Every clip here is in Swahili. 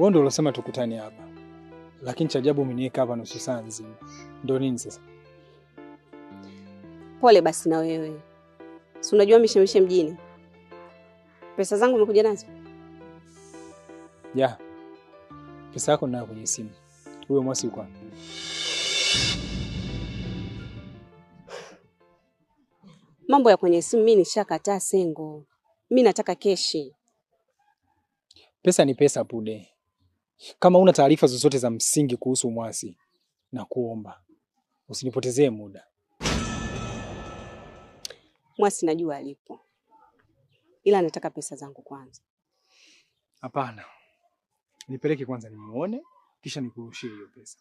Wewe ndio unasema tukutane hapa. Lakini cha ajabu umeniweka hapa nusu saa nzima. Ndio nini sasa? Pole basi na wewe. Si unajua mishemishe mjini. Pesa zangu umekuja nazo? Ya. Pesa yako ninayo kwenye simu. Huyo Mwasi yuko wapi? Mambo ya kwenye simu mimi nishakataa Sengo. Mimi nataka keshi. Pesa ni pesa Pude. Kama una taarifa zozote za msingi kuhusu Mwasi, na kuomba usinipotezee muda. Mwasi najua alipo. Ila nataka pesa zangu kwanza. Hapana. Nipeleke kwanza nimuone, kisha nikurushie hiyo pesa.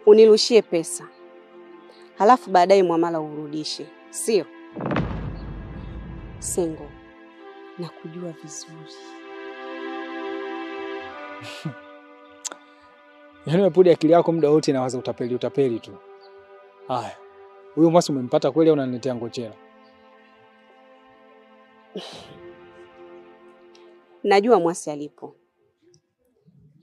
Unirushie pesa. Halafu baadaye muamala urudishe. Sio? Sengo, nakujua vizuri. Yaani Pude, akili yako muda wote inawaza utapeli tu. Haya. Huyo Mwasi umempata kweli au unaniletea ngochera? Najua Mwasi alipo.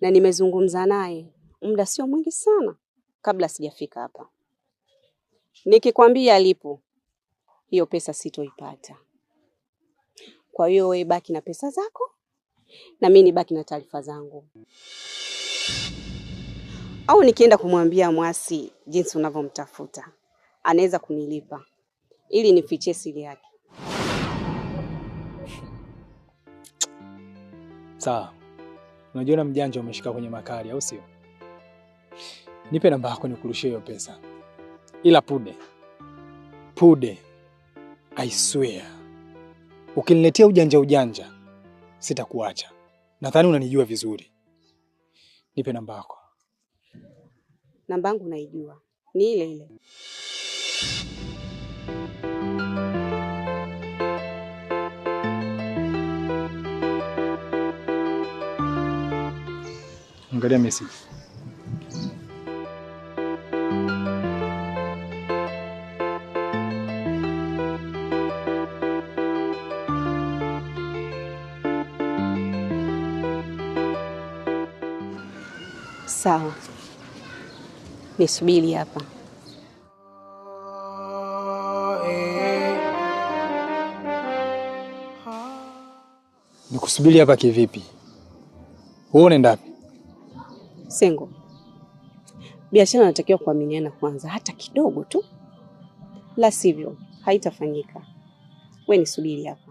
Na nimezungumza naye muda sio mwingi sana kabla sijafika hapa. Nikikwambia alipo, hiyo pesa sitoipata. Kwa hiyo wewe baki na pesa zako na mimi nibaki na taarifa zangu. Au nikienda kumwambia Mwasi jinsi unavyomtafuta, anaweza kunilipa ili nifichie siri yake. Sawa. Unajiona mjanja umeshika kwenye makali au sio? Nipe namba yako nikurushie hiyo pesa. Ila Pude, I swear, ukiniletea ujanja sitakuacha. Nadhani unanijua vizuri. Nipe namba yako. Namba yangu naijua. Ni ile ile. Angalia message. Sawa. Nisubiri hapa. Nikusubiri hapa kivipi? Wewe unaenda wapi? Sengo. Biashara inatakiwa kuaminiana kwanza hata kidogo tu. La sivyo haitafanyika. Wewe nisubiri hapa.